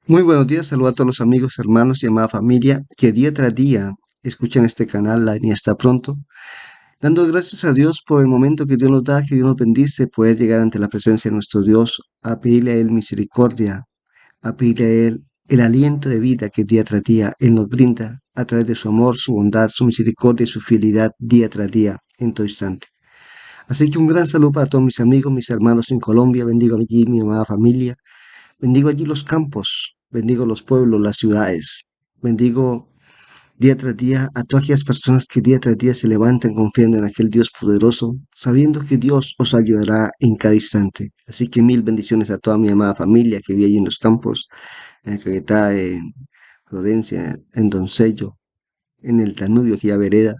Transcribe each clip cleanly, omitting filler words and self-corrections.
Muy buenos días, saludo a todos los amigos, hermanos y amada familia que día tras día escuchan este canal, La Niña está pronto, dando gracias a Dios por el momento que Dios nos da, que Dios nos bendice, poder llegar ante la presencia de nuestro Dios, a pedirle a Él misericordia, a pedirle a Él el aliento de vida que día tras día Él nos brinda a través de su amor, su bondad, su misericordia y su fidelidad día tras día, en todo instante. Así que un gran saludo para todos mis amigos, mis hermanos en Colombia, bendigo allí mi amada familia. Bendigo allí los campos, bendigo los pueblos, las ciudades, bendigo día tras día a todas aquellas personas que día tras día se levantan confiando en aquel Dios poderoso, sabiendo que Dios os ayudará en cada instante. Así que mil bendiciones a toda mi amada familia que vive allí en los campos, en Caquetá, en Florencia, en Doncello, en el Danubio, que ya vereda,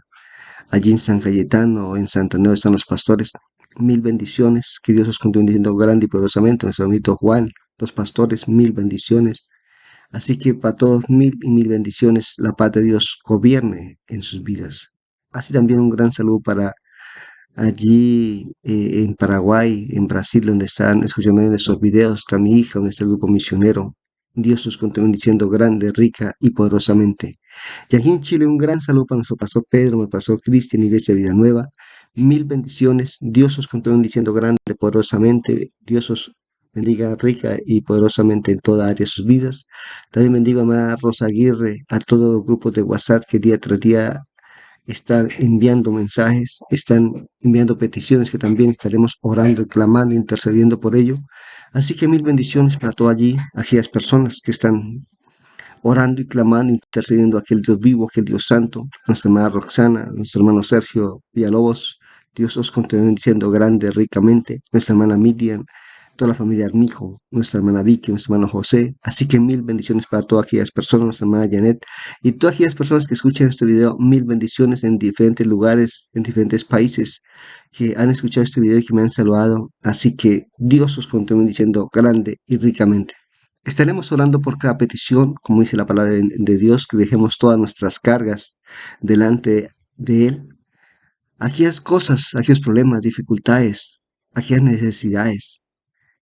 allí en San Cayetano, en Santander están los pastores. Mil bendiciones, que Dios os continúe diciendo grande y poderosamente, nuestro amiguito Juan, los pastores, mil bendiciones. Así que para todos mil y mil bendiciones, la paz de Dios gobierne en sus vidas. Así también un gran saludo para allí en Paraguay, en Brasil, donde están escuchando en estos videos, está mi hija, donde está el grupo misionero. Dios os continúe diciendo grande, rica y poderosamente. Y aquí en Chile un gran saludo para nuestro pastor Pedro, el pastor Cristian, Iglesia Vida Nueva. Mil bendiciones. Dios os continúe diciendo grande, poderosamente. Dios os bendiga rica y poderosamente en toda área de sus vidas. También bendigo a Amada Rosa Aguirre, a todos los grupos de WhatsApp que día tras día están enviando mensajes, están enviando peticiones que también estaremos orando, clamando, intercediendo por ello. Así que mil bendiciones para todas allí, aquellas personas que están orando y clamando, intercediendo a aquel Dios vivo, aquel Dios santo, nuestra hermana Roxana, nuestro hermano Sergio Villalobos. Dios os continúe diciendo grande, ricamente, nuestra hermana Miriam, toda la familia Armijo, nuestra hermana Vicky, nuestro hermano José. Así que mil bendiciones para todas aquellas personas, nuestra hermana Janet y todas aquellas personas que escuchan este video. Mil bendiciones en diferentes lugares, en diferentes países que han escuchado este video y que me han saludado. Así que Dios os continúe diciendo grande y ricamente. Estaremos orando por cada petición, como dice la palabra de Dios, que dejemos todas nuestras cargas delante de Él. Aquellas cosas, aquellos problemas, dificultades, aquellas necesidades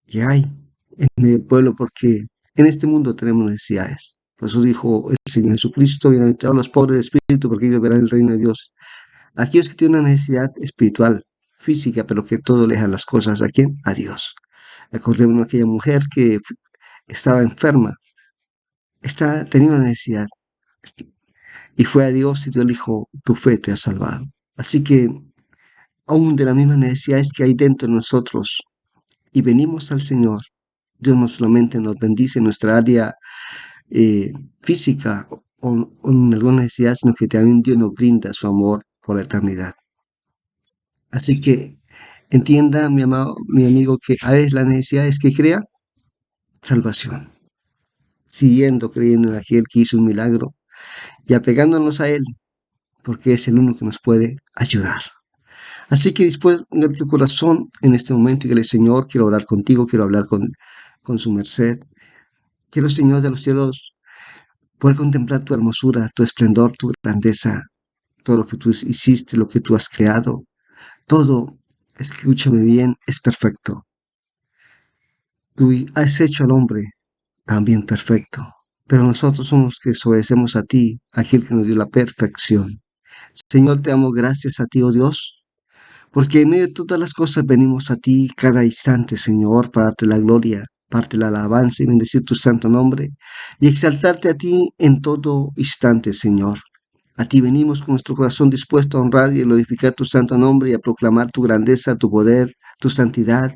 que hay en el pueblo, porque en este mundo tenemos necesidades. Por eso dijo el Señor Jesucristo, bienaventurados los pobres de espíritu, porque ellos verán el reino de Dios. Aquellos que tienen una necesidad espiritual, física, pero que todo le dejan las cosas a quién? A Dios. Acordémonos de aquella mujer que estaba enferma, tenía una necesidad, y fue a Dios y Dios le dijo, tu fe te ha salvado. Así que aún de las mismas necesidades que hay dentro de nosotros y venimos al Señor, Dios no solamente nos bendice en nuestra área eh, física o en alguna necesidad, sino que también Dios nos brinda su amor por la eternidad. Así que entienda, mi amado, mi amigo, que a veces la necesidad es que crea salvación, siguiendo creyendo en aquel que hizo un milagro y apegándonos a Él, porque es el único que nos puede ayudar. Así que después de tu corazón en este momento y dile, Señor, quiero orar contigo, quiero hablar con su merced. Quiero, Señor de los cielos, poder contemplar tu hermosura, tu esplendor, tu grandeza, todo lo que tú hiciste, lo que tú has creado. Todo, escúchame bien, es perfecto. Tú has hecho al hombre también perfecto. Pero nosotros somos los que desobedecemos a ti, aquel que nos dio la perfección. Señor, te damos gracias a ti, oh Dios, porque en medio de todas las cosas venimos a ti cada instante, Señor, para darte la gloria, para darte la alabanza y bendecir tu santo nombre y exaltarte a ti en todo instante, Señor. A ti venimos con nuestro corazón dispuesto a honrar y a glorificar tu santo nombre y a proclamar tu grandeza, tu poder, tu santidad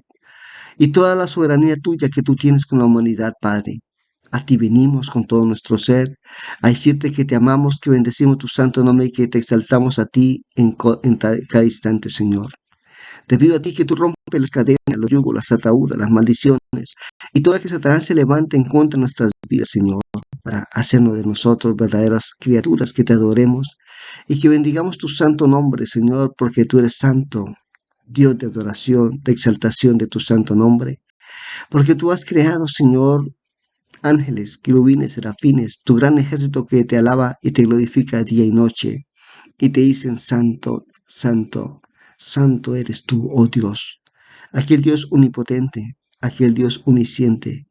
y toda la soberanía tuya que tú tienes con la humanidad, Padre. A ti venimos con todo nuestro ser, a decirte que te amamos, que bendecimos tu santo nombre y que te exaltamos a ti en cada instante, Señor. Te pido a ti que tú rompes las cadenas, los yugos, las ataduras, las maldiciones y toda que Satanás se levante en contra de nuestras vidas, Señor, para hacernos de nosotros verdaderas criaturas que te adoremos y que bendigamos tu santo nombre, Señor, porque tú eres santo, Dios de adoración, de exaltación de tu santo nombre, porque tú has creado, Señor, ángeles, querubines, serafines, tu gran ejército que te alaba y te glorifica día y noche, y te dicen, Santo, Santo, Santo eres tú, oh Dios, aquel Dios omnipotente, aquel Dios omnisciente,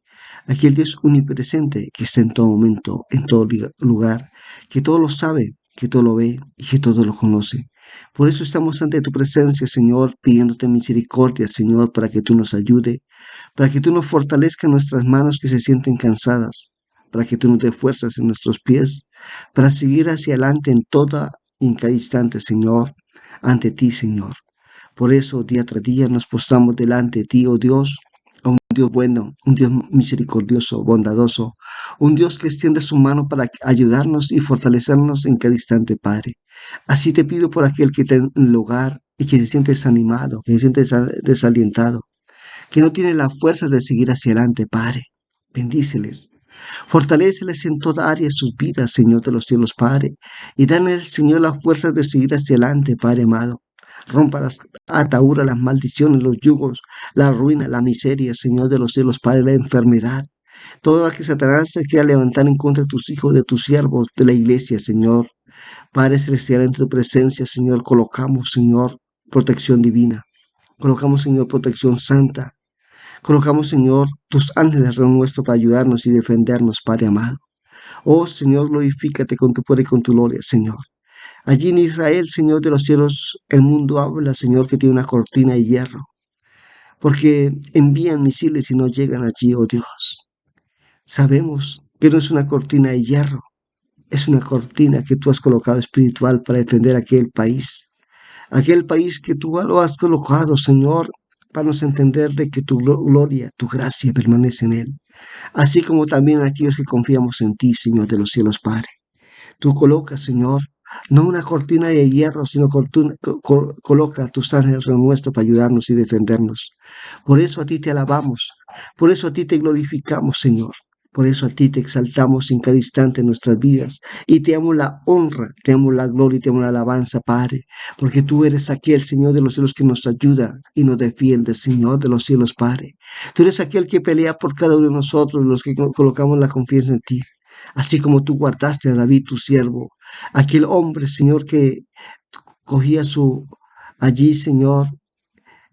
aquel Dios omnipresente que está en todo momento, en todo lugar, que todo lo sabe, que todo lo ve y que todo lo conoce. Por eso estamos ante tu presencia, Señor, pidiéndote misericordia, Señor, para que tú nos ayude, para que tú nos fortalezcas nuestras manos que se sienten cansadas, para que tú nos des fuerzas en nuestros pies, para seguir hacia adelante en toda y en cada instante, Señor, ante ti, Señor. Por eso, día tras día, nos postramos delante de ti, oh Dios, a un Dios bueno, un Dios misericordioso, bondadoso, un Dios que extiende su mano para ayudarnos y fortalecernos en cada instante, Padre. Así te pido por aquel que está en el hogar y que se siente desanimado, que se siente desalientado, que no tiene la fuerza de seguir hacia adelante, Padre. Bendíceles. Fortaléceles en toda área de sus vidas, Señor de los cielos, Padre. Y dale, Señor, la fuerza de seguir hacia adelante, Padre amado. Rompa las ataduras, las maldiciones, los yugos, la ruina, la miseria, Señor de los cielos, Padre, la enfermedad. Todo lo que Satanás se quiera levantar en contra de tus hijos, de tus siervos, de la iglesia, Señor. Padre celestial, en tu presencia, Señor, colocamos, Señor, protección divina. Colocamos, Señor, protección santa. Colocamos, Señor, tus ángeles alrededor nuestro para ayudarnos y defendernos, Padre amado. Oh, Señor, glorifícate con tu poder y con tu gloria, Señor. Allí en Israel, Señor de los cielos, el mundo habla, Señor, que tiene una cortina de hierro, porque envían misiles y no llegan allí, oh Dios. Sabemos que no es una cortina de hierro, es una cortina que tú has colocado espiritual para defender aquel país que tú lo has colocado, Señor, para nos entender de que tu gloria, tu gracia permanece en él, así como también aquellos que confiamos en ti, Señor de los cielos, Padre. Tú colocas, Señor, no una cortina de hierro, sino coloca tus ángeles alrededor nuestro para ayudarnos y defendernos. Por eso a ti te alabamos, por eso a ti te glorificamos, Señor. Por eso a ti te exaltamos en cada instante de nuestras vidas y te amo la honra, te amo la gloria y te amo la alabanza, Padre, porque tú eres aquel Señor de los cielos que nos ayuda y nos defiende, Señor de los cielos, Padre. Tú eres aquel que pelea por cada uno de nosotros, los que colocamos la confianza en ti. Así como tú guardaste a David, tu siervo, aquel hombre, Señor, que cogía allí, Señor,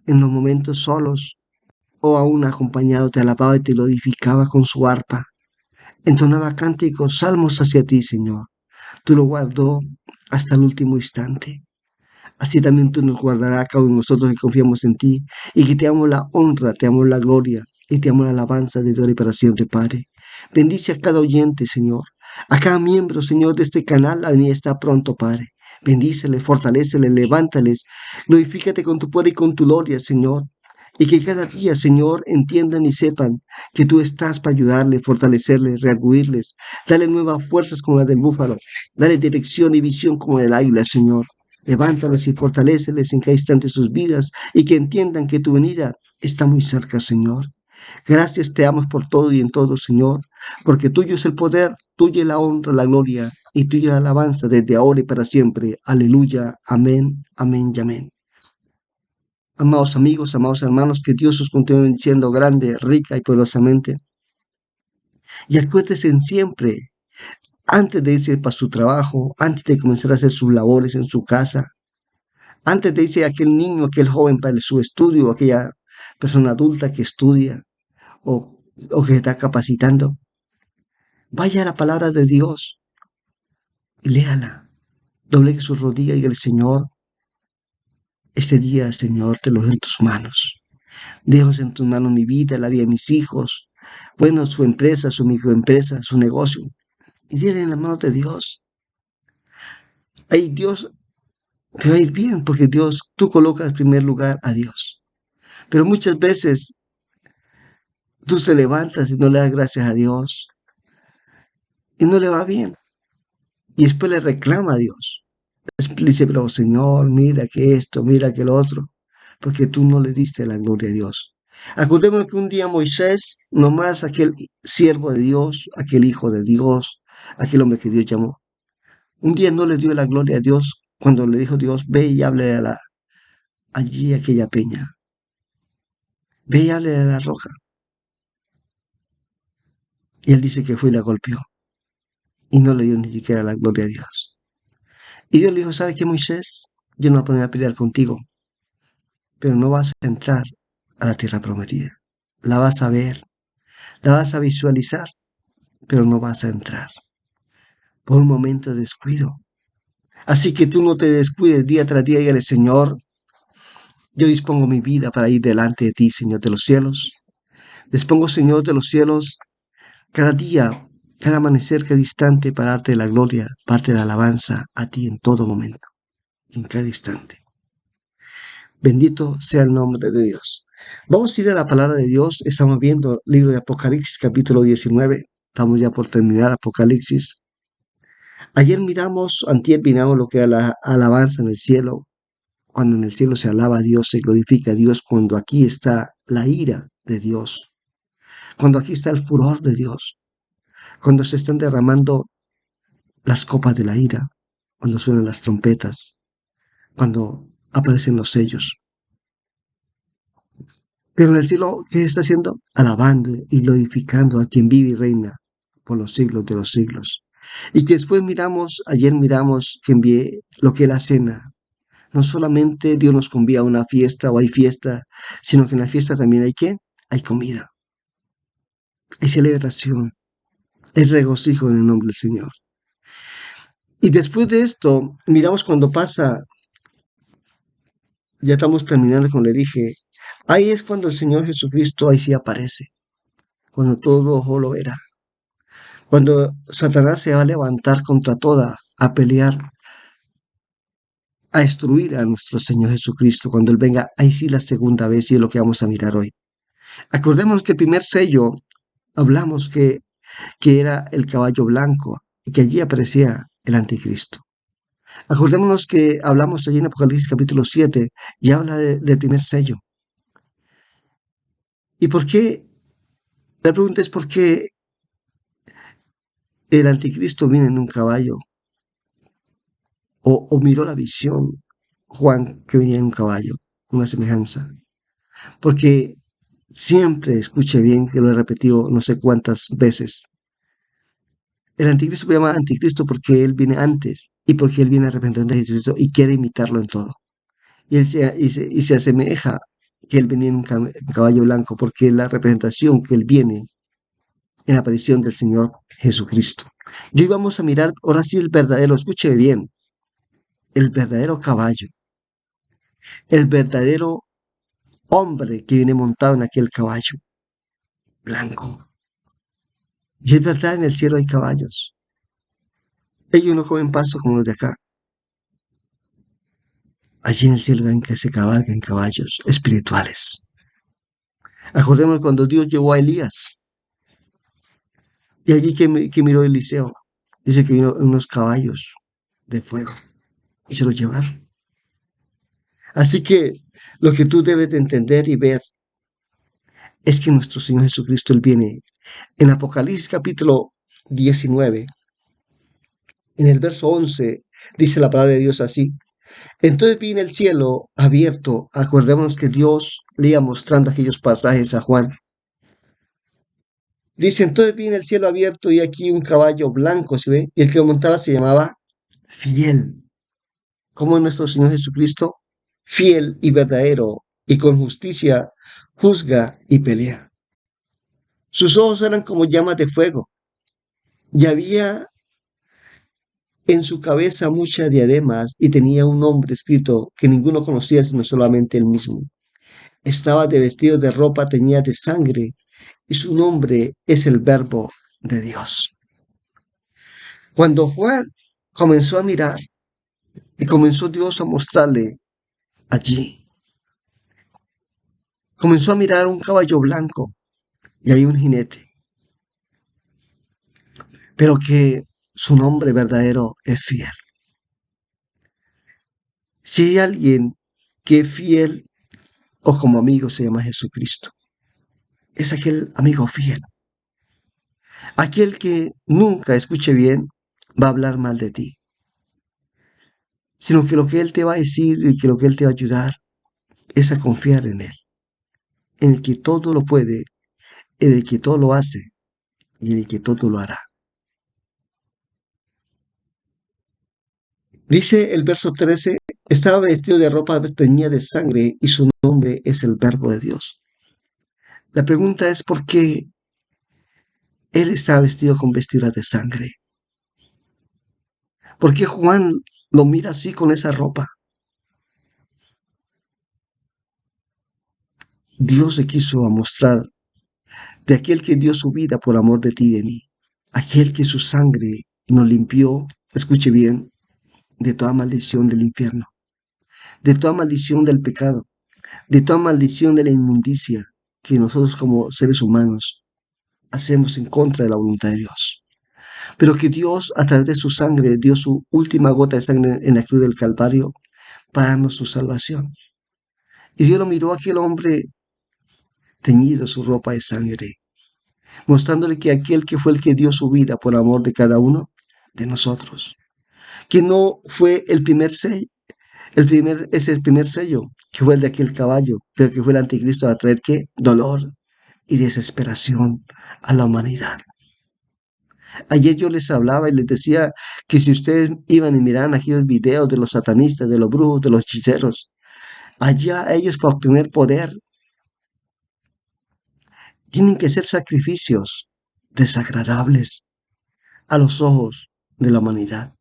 en los momentos solos o aún acompañado, te alababa y te glorificaba con su arpa. Entonaba cánticos, salmos hacia ti, Señor. Tú lo guardó hasta el último instante. Así también tú nos guardarás a cada uno de nosotros que confiamos en ti y que te amo la honra, te amo la gloria y te amo la alabanza de Dios y para siempre, Padre. Bendice a cada oyente, Señor, a cada miembro, Señor, de este canal. La venida está pronto, Padre. Bendícele, fortalécele, levántales. Glorifícate con tu poder y con tu gloria, Señor. Y que cada día, Señor, entiendan y sepan que tú estás para ayudarles, fortalecerles, rearguirles, darle nuevas fuerzas como la del búfalo, dale dirección y visión como el águila, Señor. Levántales y fortaléceles en cada instante de sus vidas y que entiendan que tu venida está muy cerca, Señor. Gracias te amo por todo y en todo, Señor, porque tuyo es el poder, tuya es la honra, la gloria y tuya la alabanza desde ahora y para siempre. Aleluya, amén, amén y amén. Amados amigos, amados hermanos, que Dios os continúe bendiciendo grande, rica y poderosamente. Y acuérdense siempre, antes de irse para su trabajo, antes de comenzar a hacer sus labores en su casa, antes de irse aquel niño, aquel joven para su estudio, aquella persona adulta que estudia o que está capacitando, vaya a la palabra de Dios y léala. Doblegue sus rodillas y el Señor, este día, Señor, te lo dejo en tus manos. Dejo en tus manos mi vida, la vida de mis hijos, bueno, su empresa, su microempresa, su negocio. Y déle en las manos de Dios. Ahí Dios te va a ir bien, porque Dios, tú colocas en primer lugar a Dios. Pero muchas veces tú te levantas y no le das gracias a Dios y no le va bien. Y después le reclama a Dios. Le dice, pero Señor, mira que esto, mira que lo otro, porque tú no le diste la gloria a Dios. Acordémonos que un día Moisés, nomás aquel siervo de Dios, aquel hijo de Dios, aquel hombre que Dios llamó, un día no le dio la gloria a Dios cuando le dijo Dios, ve y hable allí a aquella peña, ve y hable a la roca. Y él dice que fue y la golpeó y no le dio ni siquiera la gloria a Dios. Y Dios le dijo, ¿sabe qué, Moisés? Yo no voy a poner a pelear contigo, pero no vas a entrar a la tierra prometida. La vas a ver, La vas a visualizar, pero no vas a entrar por un momento de descuido. Así que tú no te descuides día tras día y dile, Señor, yo dispongo mi vida para ir delante de ti, Señor de los cielos. Dispongo, Señor de los cielos, cada día, cada amanecer, cada instante para darte la gloria, parte de la alabanza a ti en todo momento y en cada instante. Bendito sea el nombre de Dios. Vamos a ir a la palabra de Dios. Estamos viendo el libro de Apocalipsis, capítulo 19. Estamos ya por terminar Apocalipsis. Ayer antier miramos lo que era la alabanza en el cielo, cuando en el cielo se alaba a Dios, se glorifica a Dios, cuando aquí está la ira de Dios, cuando aquí está el furor de Dios, cuando se están derramando las copas de la ira, cuando suenan las trompetas, cuando aparecen los sellos. Pero en el cielo, ¿qué está haciendo? Alabando y glorificando a quien vive y reina por los siglos de los siglos. Y que después ayer miramos que envié lo que es la cena. No solamente Dios nos convía a una fiesta o hay fiesta, sino que en la fiesta también hay ¿qué? Hay comida, hay celebración, hay regocijo en el nombre del Señor. Y después de esto, miramos cuando pasa, ya estamos terminando, como le dije, ahí es cuando el Señor Jesucristo ahí sí aparece, cuando todo ojo lo verá, cuando Satanás se va a levantar contra toda, a pelear, a destruir a nuestro Señor Jesucristo, cuando Él venga, ahí sí la segunda vez, y es lo que vamos a mirar hoy. Acordémonos que el primer sello, hablamos que era el caballo blanco y que allí aparecía el anticristo. Acordémonos que hablamos allí en Apocalipsis capítulo 7 y habla del primer sello. ¿Y por qué? La pregunta es por qué el anticristo viene en un caballo o miró la visión Juan que venía en un caballo, una semejanza. Porque siempre, escuche bien que lo he repetido no sé cuántas veces, el anticristo se llama anticristo porque él viene antes y porque él viene representando a Jesucristo y quiere imitarlo en todo. Y él se asemeja que él venía en un caballo blanco porque es la representación que él viene en la aparición del Señor Jesucristo. Y hoy vamos a mirar ahora sí el verdadero, escuche bien, el verdadero caballo, el verdadero hombre que viene montado en aquel caballo blanco. Y es verdad, en el cielo hay caballos. Ellos no comen pasto como los de acá. Allí en el cielo ven que se cabalgan caballos espirituales. Acordémonos cuando Dios llevó a Elías. Y allí que miró Eliseo. Dice que vino unos caballos de fuego y se los llevaron. Así que lo que tú debes de entender y ver es que nuestro Señor Jesucristo, Él viene en Apocalipsis capítulo 19, en el verso 11, dice la palabra de Dios así. Entonces vi en el cielo abierto, acordémonos que Dios le iba mostrando aquellos pasajes a Juan. Dice, entonces vi en el cielo abierto y aquí un caballo blanco, ¿se ve? Y el que lo montaba se llamaba Fiel. Como nuestro Señor Jesucristo, fiel y verdadero, y con justicia juzga y pelea. Sus ojos eran como llamas de fuego, y había en su cabeza muchas diademas, y tenía un nombre escrito que ninguno conocía sino solamente él mismo. Estaba de vestido de ropa teñida de sangre, y su nombre es el Verbo de Dios. Cuando Juan comenzó a mirar, y comenzó Dios a mostrarle allí, comenzó a mirar un caballo blanco, y hay un jinete, pero que su nombre verdadero es fiel. Si hay alguien que es fiel o como amigo se llama Jesucristo, es aquel amigo fiel, aquel que nunca, escuche bien, va a hablar mal de ti, sino que lo que Él te va a decir y que lo que Él te va a ayudar es a confiar en el que todo lo puede, en el que todo lo hace y en el que todo lo hará. Dice el verso 13, estaba vestido de ropa teñida de sangre y su nombre es el Verbo de Dios. La pregunta es ¿por qué Él estaba vestido con vestiduras de sangre. ¿Por qué Juan lo mira así con esa ropa? Dios se quiso mostrar de aquel que dio su vida por amor de ti y de mí. Aquel que su sangre nos limpió, escuche bien, de toda maldición del infierno, de toda maldición del pecado, de toda maldición de la inmundicia que nosotros como seres humanos hacemos en contra de la voluntad de Dios. Pero que Dios a través de su sangre dio su última gota de sangre en la cruz del Calvario para darnos su salvación. Y Dios lo miró a aquel hombre teñido su ropa de sangre, mostrándole que aquel que fue el que dio su vida por amor de cada uno de nosotros, que no fue el primer sello, es el primer sello, que fue el de aquel caballo, pero que fue el anticristo a traer ¿qué? Dolor y desesperación a la humanidad. Ayer yo les hablaba y les decía que si ustedes iban y miraban aquellos videos de los satanistas, de los brujos, de los hechiceros, allá ellos para obtener poder tienen que hacer sacrificios desagradables a los ojos de la humanidad,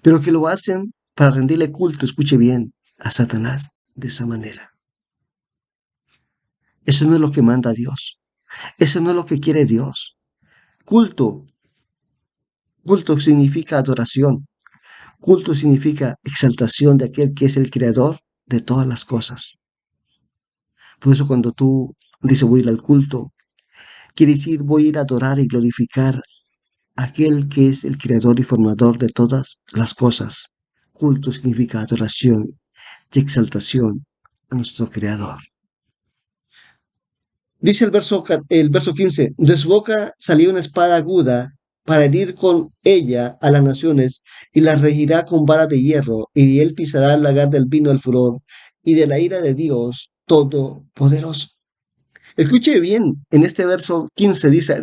pero que lo hacen para rendirle culto, escuche bien, a Satanás de esa manera. Eso no es lo que manda Dios. Eso no es lo que quiere Dios. Culto. Culto significa adoración. Culto significa exaltación de aquel que es el creador de todas las cosas. Por eso cuando tú dices voy a ir al culto, quiere decir voy a ir a adorar y glorificar a aquel que es el creador y formador de todas las cosas. Culto significa adoración y exaltación a nuestro creador. Dice el verso 15, de su boca salió una espada aguda para herir con ella a las naciones y las regirá con vara de hierro y él pisará el lagar del vino del furor y de la ira de Dios Todopoderoso. Escuche bien, en este verso 15 dice,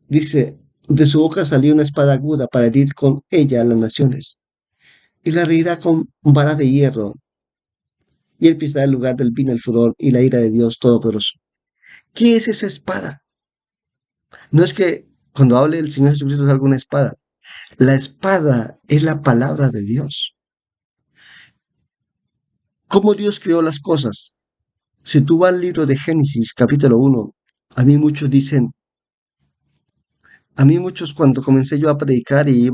dice, de su boca salió una espada aguda para herir con ella a las naciones y la regirá con vara de hierro y él pisará el lugar del vino del furor y la ira de Dios Todopoderoso. ¿Qué es esa espada? No es que cuando hable el Señor Jesucristo salga una espada. La espada es la palabra de Dios. ¿Cómo Dios creó las cosas? Si tú vas al libro de Génesis, capítulo 1, a mí muchos dicen, a mí muchos cuando comencé yo a predicar y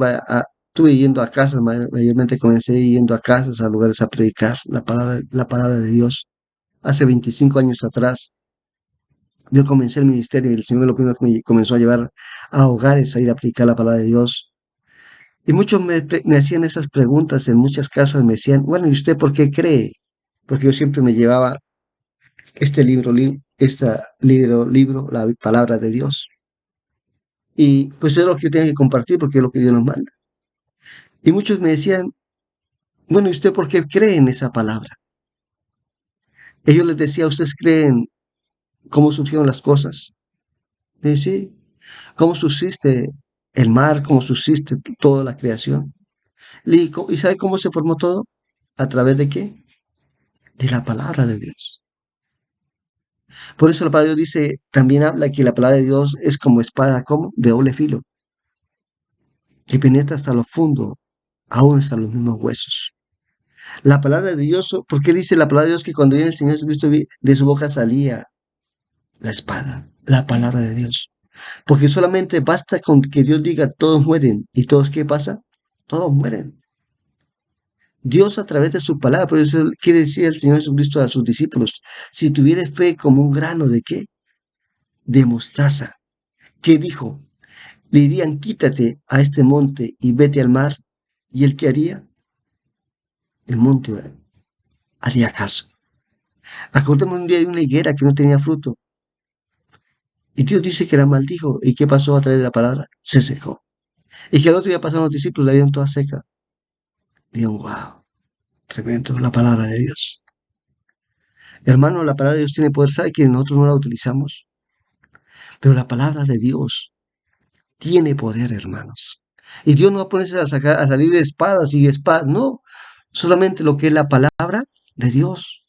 estuve yendo a casas, mayormente comencé yendo a casas, a lugares a predicar la palabra de Dios. Hace 25 años atrás, yo comencé el ministerio y el Señor lo primero que me comenzó a llevar a hogares a ir a predicar la palabra de Dios. Y muchos me hacían esas preguntas en muchas casas, me decían, bueno, ¿y usted por qué cree? Porque yo siempre me llevaba este libro, la palabra de Dios. Y pues es lo que yo tenía que compartir porque es lo que Dios nos manda. Y muchos me decían, bueno, ¿y usted por qué cree en esa palabra? Ellos les decía, ¿ustedes creen cómo surgieron las cosas? Me decía, sí, ¿cómo subsiste el mar? ¿Cómo subsiste toda la creación? Le digo, ¿y sabe cómo se formó todo? ¿A través de qué? De la palabra de Dios. Por eso la palabra de Dios dice, también habla que la palabra de Dios es como espada, como de doble filo, que penetra hasta lo fundo, aún hasta los mismos huesos. La palabra de Dios, ¿por qué dice la palabra de Dios que cuando viene el Señor Jesucristo de su boca salía la espada, la palabra de Dios? Porque solamente basta con que Dios diga todos mueren y todos ¿qué pasa? Todos mueren. Dios a través de su palabra, por eso quiere decir el Señor Jesucristo a sus discípulos, si tuvieres fe como un grano de qué? De mostaza. ¿Qué dijo? Le dirían, quítate a este monte y vete al mar. ¿Y él qué haría? El monte haría caso. Acordemos un día de una higuera que no tenía fruto. Y Dios dice que la maldijo. ¿Y qué pasó a través de la palabra? Se secó. Y que al otro día pasaron los discípulos, la vieron toda seca. Dijeron, wow, tremendo la palabra de Dios. Hermano, la palabra de Dios tiene poder, sabe que nosotros no la utilizamos. Pero la palabra de Dios tiene poder, hermanos. Y Dios no va a ponerse a salir de espadas y espadas, no. Solamente lo que es la palabra de Dios.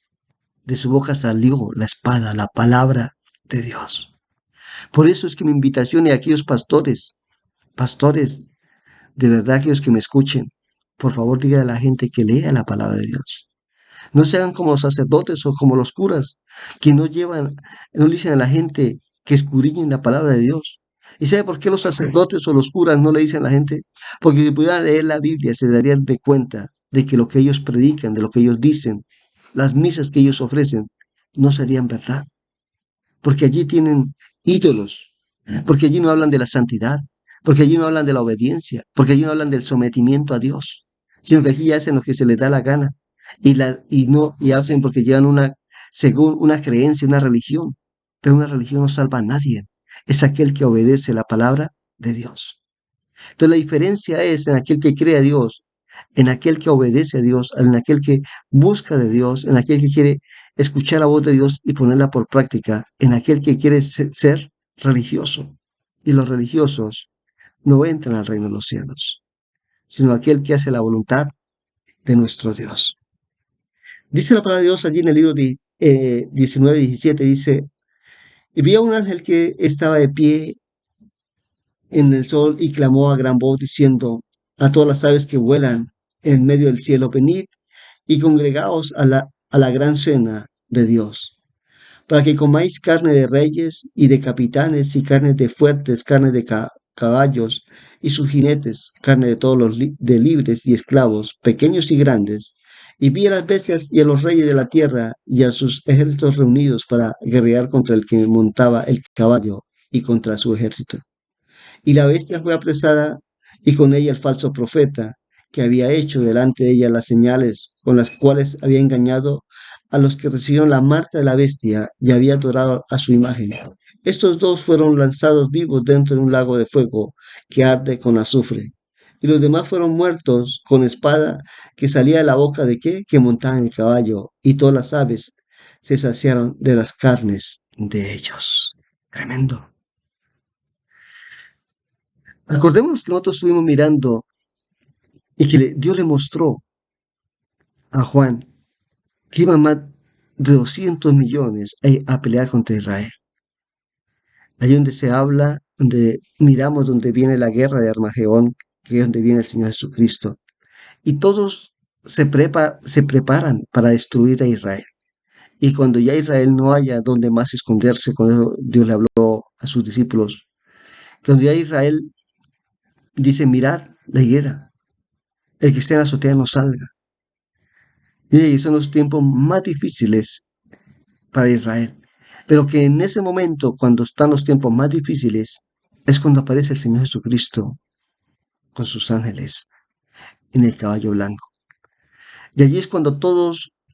De su boca salió la espada, la palabra de Dios. Por eso es que mi invitación a aquellos pastores, de verdad aquellos que me escuchen, por favor diga a la gente que lea la palabra de Dios. No sean como los sacerdotes o como los curas, que no le dicen a la gente que escudriñen la palabra de Dios. ¿Y sabe por qué los sacerdotes o los curas no le dicen a la gente? Porque si pudieran leer la Biblia se darían de cuenta de que lo que ellos predican, de lo que ellos dicen, las misas que ellos ofrecen, no serían verdad. Porque allí tienen ídolos, porque allí no hablan de la santidad, porque allí no hablan de la obediencia, porque allí no hablan del sometimiento a Dios, sino que aquí hacen lo que se les da la gana y hacen porque llevan según una creencia, una religión, pero una religión no salva a nadie, es aquel que obedece la palabra de Dios. Entonces la diferencia es en aquel que cree a Dios, en aquel que obedece a Dios, en aquel que busca de Dios, en aquel que quiere escuchar la voz de Dios y ponerla por práctica, en aquel que quiere ser religioso. Y los religiosos no entran al reino de los cielos, sino aquel que hace la voluntad de nuestro Dios. Dice la palabra de Dios allí en el libro de 19, 17, dice, y vi a un ángel que estaba de pie en el sol y clamó a gran voz diciendo a todas las aves que vuelan en medio del cielo, venid y congregaos a la gran cena de Dios, para que comáis carne de reyes y de capitanes y carne de fuertes, carne de caballos y sus jinetes, carne de todos de libres y esclavos, pequeños y grandes. Y vi a las bestias y a los reyes de la tierra y a sus ejércitos reunidos para guerrear contra el que montaba el caballo y contra su ejército. Y la bestia fue apresada y con ella el falso profeta, que había hecho delante de ella las señales con las cuales había engañado a los que recibieron la marca de la bestia y había adorado a su imagen. Estos dos fueron lanzados vivos dentro de un lago de fuego que arde con azufre. Y los demás fueron muertos con espada que salía de la boca de qué? Que montaban el caballo. Y todas las aves se saciaron de las carnes de ellos. Tremendo. Acordémonos que nosotros estuvimos mirando y que Dios le mostró a Juan que iban más de 200 millones a pelear contra Israel. Allí donde se habla, donde miramos donde viene la guerra de Armagedón, que es donde viene el Señor Jesucristo. Y todos se preparan para destruir a Israel. Y cuando ya Israel no haya donde más esconderse, cuando Dios le habló a sus discípulos, cuando ya Israel dice, mirad la higuera, el que esté en la azotea no salga. Y son los tiempos más difíciles para Israel. Pero que en ese momento, cuando están los tiempos más difíciles, es cuando aparece el Señor Jesucristo con sus ángeles en el caballo blanco. Y allí es cuando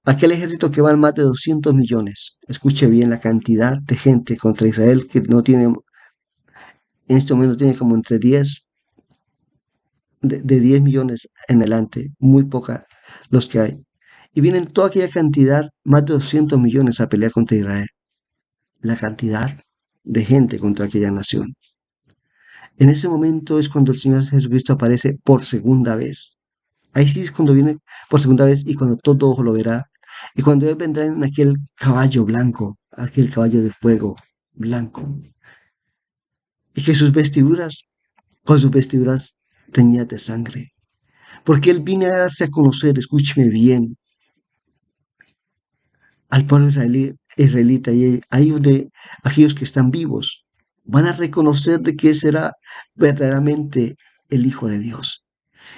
aquel ejército que van más de 200 millones, escuche bien la cantidad de gente contra Israel que no tiene, en este momento tiene como entre 10, de 10 millones en adelante, muy poca los que hay. Y vienen toda aquella cantidad, más de 200 millones a pelear contra Israel. La cantidad de gente contra aquella nación. En ese momento es cuando el Señor Jesucristo aparece por segunda vez. Ahí sí es cuando viene por segunda vez y cuando todo ojo lo verá. Y cuando Él vendrá en aquel caballo blanco, aquel caballo de fuego blanco. Y que con sus vestiduras teñidas de sangre. Porque Él viene a darse a conocer, escúcheme bien, al pueblo israelita y ahí donde aquellos que están vivos van a reconocer de que será verdaderamente el Hijo de Dios.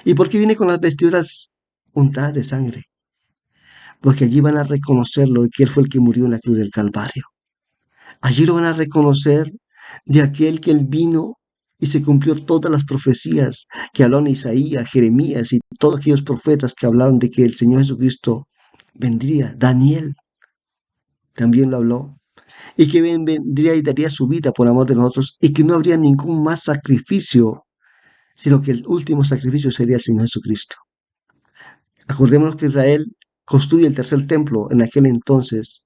¿Y por qué viene con las vestiduras untadas de sangre? Porque allí van a reconocerlo de que Él fue el que murió en la cruz del Calvario. Allí lo van a reconocer de aquel que Él vino y se cumplió todas las profecías que hablaron Isaías, Jeremías y todos aquellos profetas que hablaron de que el Señor Jesucristo vendría. Daniel también lo habló. Y que vendría y daría su vida por amor de nosotros y que no habría ningún más sacrificio, sino que el último sacrificio sería el Señor Jesucristo. Acordémonos que Israel construye el tercer templo en aquel entonces,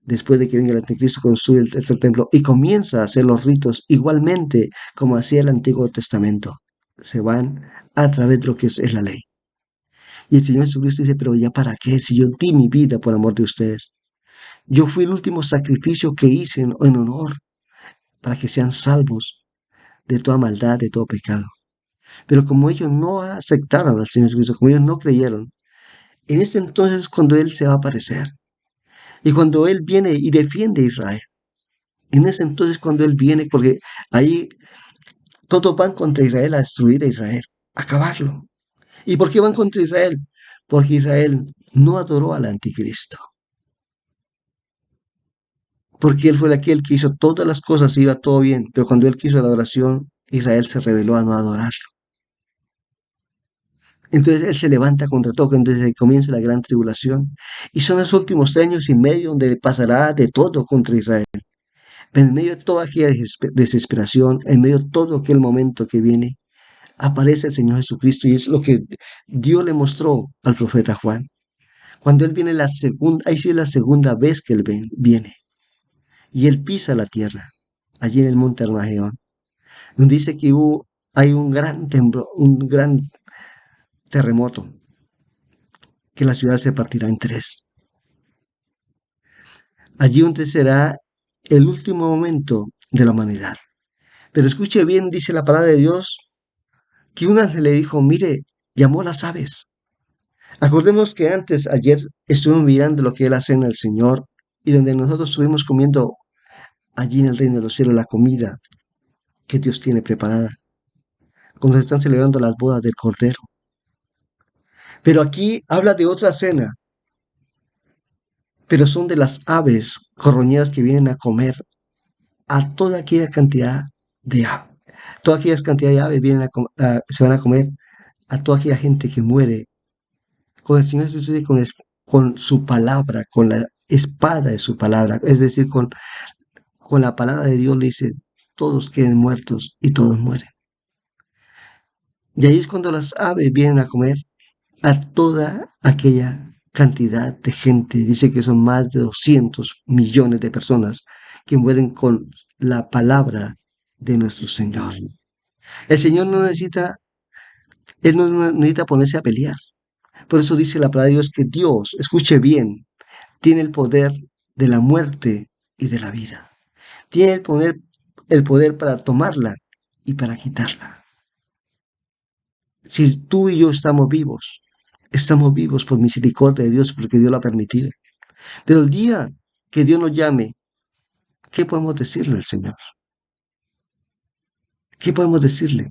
después de que venga el anticristo, construye el tercer templo y comienza a hacer los ritos igualmente como hacía el Antiguo Testamento. Se van a través de lo que es la ley. Y el Señor Jesucristo dice, pero ya para qué, si yo di mi vida por amor de ustedes. Yo fui el último sacrificio que hice en honor para que sean salvos de toda maldad, de todo pecado. Pero como ellos no aceptaron al Señor Jesucristo, como ellos no creyeron, en este entonces cuando Él se va a aparecer, y cuando Él viene y defiende a Israel, en ese entonces cuando Él viene, porque ahí todos van contra Israel a destruir a Israel, a acabarlo. ¿Y por qué van contra Israel? Porque Israel no adoró al anticristo. Porque él fue aquel que hizo todas las cosas y iba todo bien, pero cuando él quiso la adoración, Israel se rebeló a no adorarlo. Entonces él se levanta contra todo, entonces comienza la gran tribulación. Y son los últimos 3 años y medio donde pasará de todo contra Israel. En medio de toda aquella desesperación, en medio de todo aquel momento que viene, aparece el Señor Jesucristo y es lo que Dios le mostró al profeta Juan. Cuando él viene la segunda, ahí sí es la segunda vez que él viene y él pisa la tierra, allí en el monte Armagedón, donde dice que hay un gran temblor, un gran terremoto, que la ciudad se partirá en tres. Allí donde será el último momento de la humanidad. Pero escuche bien, dice la palabra de Dios, que un ángel le dijo, mire, llamó a las aves. Acordemos que ayer estuvimos mirando lo que él hace en el Señor y donde nosotros estuvimos comiendo allí en el reino de los cielos la comida que Dios tiene preparada, cuando se están celebrando las bodas del Cordero. Pero aquí habla de otra cena, pero son de las aves corroñeras que vienen a comer a toda aquella cantidad de aves. Todas aquellas cantidades de aves se van a comer a toda aquella gente que muere con el Señor Jesús y con su palabra, con la espada de su palabra, es decir, con la palabra de Dios le dice, todos queden muertos y todos mueren. Y ahí es cuando las aves vienen a comer a toda aquella cantidad de gente. Dice que son más de 200 millones de personas que mueren con la palabra de nuestro Señor. El Señor Él no necesita ponerse a pelear. Por eso dice la palabra de Dios que Dios, escuche bien, tiene el poder de la muerte y de la vida. Tiene el poder para tomarla y para quitarla. Si tú y yo estamos vivos por misericordia de Dios, porque Dios lo ha permitido. Pero el día que Dios nos llame, ¿qué podemos decirle al Señor? ¿Qué podemos decirle?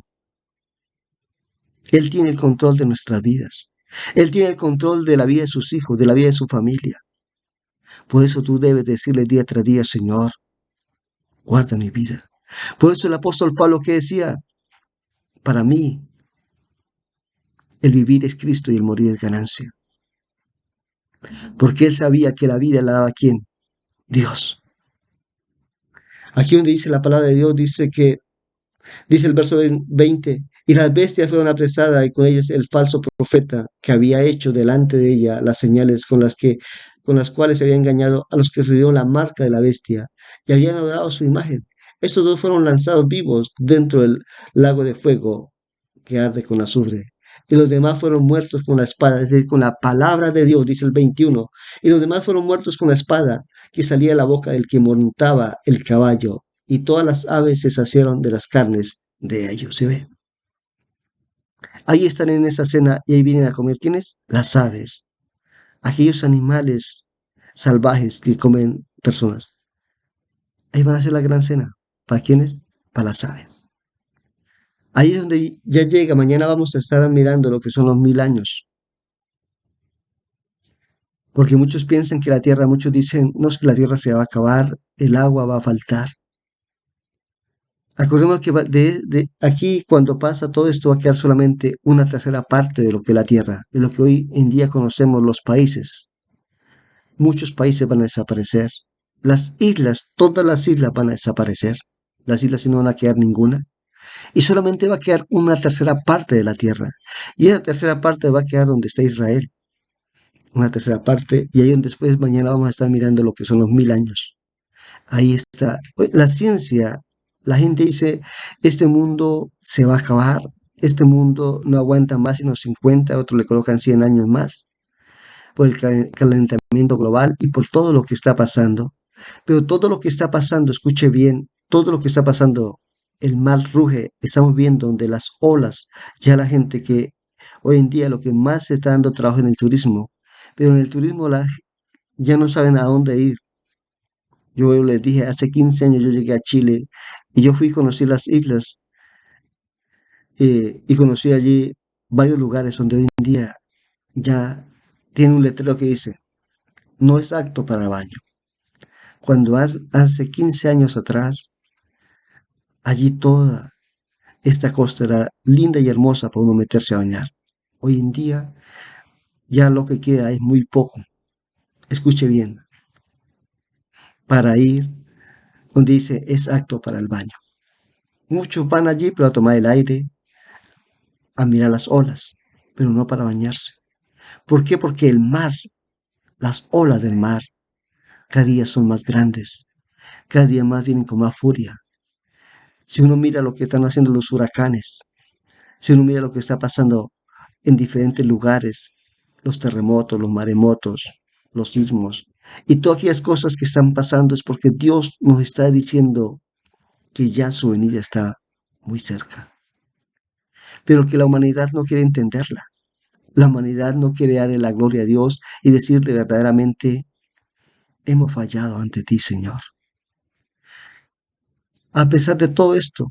Él tiene el control de nuestras vidas. Él tiene el control de la vida de sus hijos, de la vida de su familia. Por eso tú debes decirle día tras día, Señor, guarda mi vida. Por eso el apóstol Pablo que decía, para mí, el vivir es Cristo y el morir es ganancia. Porque él sabía que la vida la daba ¿quién? Dios. Aquí donde dice la palabra de Dios, dice el verso 20, y las bestias fueron apresadas y con ellas el falso profeta que había hecho delante de ella las señales con las cuales se había engañado a los que recibieron la marca de la bestia y habían adorado su imagen. Estos dos fueron lanzados vivos dentro del lago de fuego que arde con azufre. Y los demás fueron muertos con la espada, es decir, con la palabra de Dios, dice el 21. Y los demás fueron muertos con la espada que salía de la boca del que montaba el caballo. Y todas las aves se saciaron de las carnes de ellos. ¿Se ve? Ahí están en esa cena y ahí vienen a comer. ¿Quiénes? Las aves. Aquellos animales salvajes que comen personas. Ahí van a hacer la gran cena. ¿Para quiénes? Para las aves. Ahí es donde ya llega, mañana vamos a estar mirando lo que son los 1000 años. Porque muchos piensan que la tierra, muchos dicen, no es que la tierra se va a acabar, el agua va a faltar. Acordemos que de aquí cuando pasa todo esto va a quedar solamente una tercera parte de lo que es la tierra, de lo que hoy en día conocemos los países. Muchos países van a desaparecer. Las islas, todas las islas van a desaparecer. Las islas no van a quedar ninguna. Y solamente va a quedar una tercera parte de la tierra. Y esa tercera parte va a quedar donde está Israel. Una tercera parte. Y ahí después mañana vamos a estar mirando lo que son los 1000 años. Ahí está. La ciencia, la gente dice, este mundo se va a acabar. Este mundo no aguanta más sino 50, otros le colocan 100 años más por el calentamiento global y por todo lo que está pasando. Pero todo lo que está pasando, escuche bien, todo lo que está pasando, el mar ruge, estamos viendo donde las olas, ya la gente que hoy en día lo que más se está dando trabajo en el turismo, pero en el turismo ya no saben a dónde ir. Yo les dije, hace 15 años yo llegué a Chile y yo fui y conocí las islas y conocí allí varios lugares donde hoy en día ya tiene un letrero que dice, no es apto para baño. Cuando hace 15 años atrás, allí toda esta costa era linda y hermosa para uno meterse a bañar. Hoy en día ya lo que queda es muy poco. Escuche bien, para ir donde dice es apto para el baño. Muchos van allí pero a tomar el aire, a mirar las olas, pero no para bañarse. ¿Por qué? Porque el mar, las olas del mar, cada día son más grandes, cada día más vienen con más furia. Si uno mira lo que están haciendo los huracanes, si uno mira lo que está pasando en diferentes lugares, los terremotos, los maremotos, los sismos, y todas aquellas cosas que están pasando es porque Dios nos está diciendo que ya su venida está muy cerca, pero que la humanidad no quiere entenderla. La humanidad no quiere darle la gloria a Dios y decirle verdaderamente, hemos fallado ante ti, Señor. A pesar de todo esto,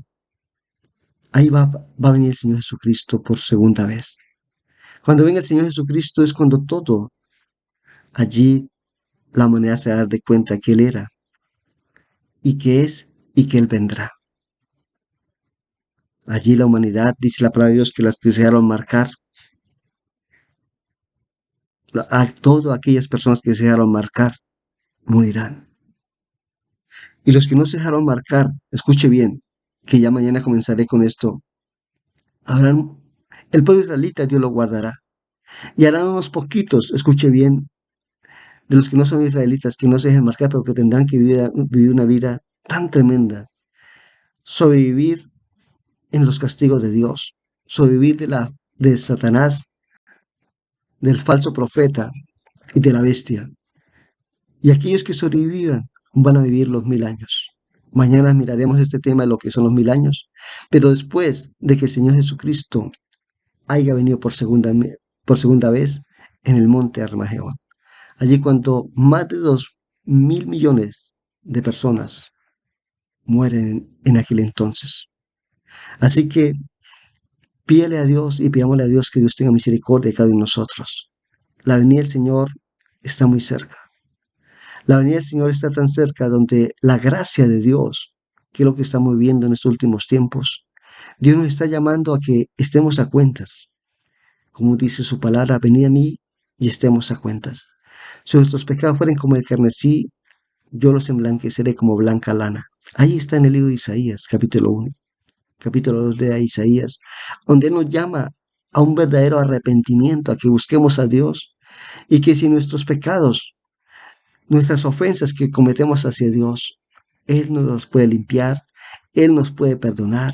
ahí va a venir el Señor Jesucristo por segunda vez. Cuando venga el Señor Jesucristo es cuando todo allí la humanidad se va a dar de cuenta que Él era y que es y que Él vendrá. Allí la humanidad, dice la palabra de Dios, que las que se dejaron marcar, a todas aquellas personas que se dejaron marcar, morirán. Y los que no se dejaron marcar, escuche bien, que ya mañana comenzaré con esto, habrán, el pueblo israelita Dios lo guardará. Y harán unos poquitos, escuche bien, de los que no son israelitas, que no se dejen marcar, pero que tendrán que vivir una vida tan tremenda, sobrevivir en los castigos de Dios, sobrevivir de Satanás, del falso profeta y de la bestia. Y aquellos que sobrevivan van a vivir los 1000 años. Mañana miraremos este tema de lo que son los 1000 años, pero después de que el Señor Jesucristo haya venido por segunda vez en el monte Armagedón. Allí cuando más de 2.000 millones de personas mueren en aquel entonces. Así que pídele a Dios y pidámosle a Dios que Dios tenga misericordia de cada uno de nosotros. La venida del Señor está muy cerca. La venida del Señor está tan cerca donde la gracia de Dios, que es lo que estamos viviendo en estos últimos tiempos, Dios nos está llamando a que estemos a cuentas. Como dice su palabra, venid a mí y estemos a cuentas. Si nuestros pecados fueren como el carmesí, yo los emblanqueceré como blanca lana. Ahí está en el libro de Isaías, capítulo 1, capítulo 2 de Isaías, donde Él nos llama a un verdadero arrepentimiento, a que busquemos a Dios y que si nuestros pecados, nuestras ofensas que cometemos hacia Dios, Él nos los puede limpiar, Él nos puede perdonar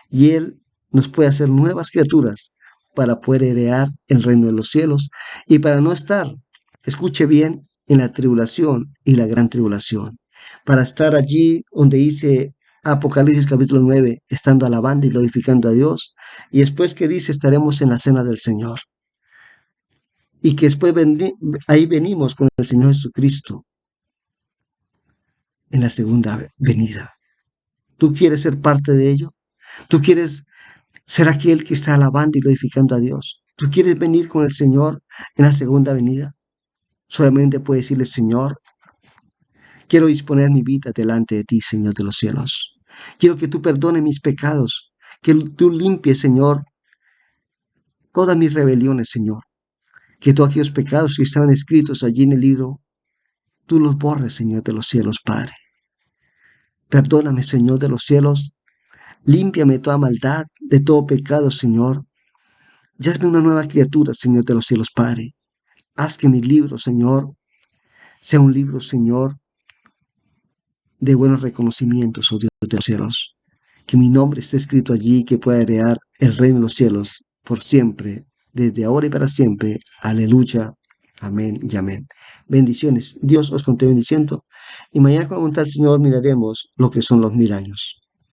y Él nos puede hacer nuevas criaturas para poder heredar el reino de los cielos y para no estar, escuche bien, en la tribulación y la gran tribulación, para estar allí donde dice Apocalipsis capítulo 9, estando alabando y glorificando a Dios, y después que dice estaremos en la cena del Señor, y que después ahí venimos con el Señor Jesucristo en la segunda venida. ¿Tú quieres ser parte de ello? ¿Tú quieres ser aquel que está alabando y glorificando a Dios? ¿Tú quieres venir con el Señor en la segunda venida? Solamente puedes decirle, Señor, quiero disponer mi vida delante de ti, Señor de los cielos. Quiero que tú perdones mis pecados, que tú limpies, Señor, todas mis rebeliones, Señor. Que todos aquellos pecados que estaban escritos allí en el libro, tú los borres, Señor de los cielos, Padre. Perdóname, Señor de los cielos. Límpiame toda maldad, de todo pecado, Señor. Y hazme una nueva criatura, Señor de los cielos, Padre. Haz que mi libro, Señor, sea un libro, Señor, de buenos reconocimientos, oh Dios de los cielos. Que mi nombre esté escrito allí y que pueda heredar el reino de los cielos por siempre, desde ahora y para siempre. Aleluya. Amén y amén. Bendiciones. Dios os continúe bendiciendo Y mañana con la voluntad del Señor miraremos lo que son los 1000 años.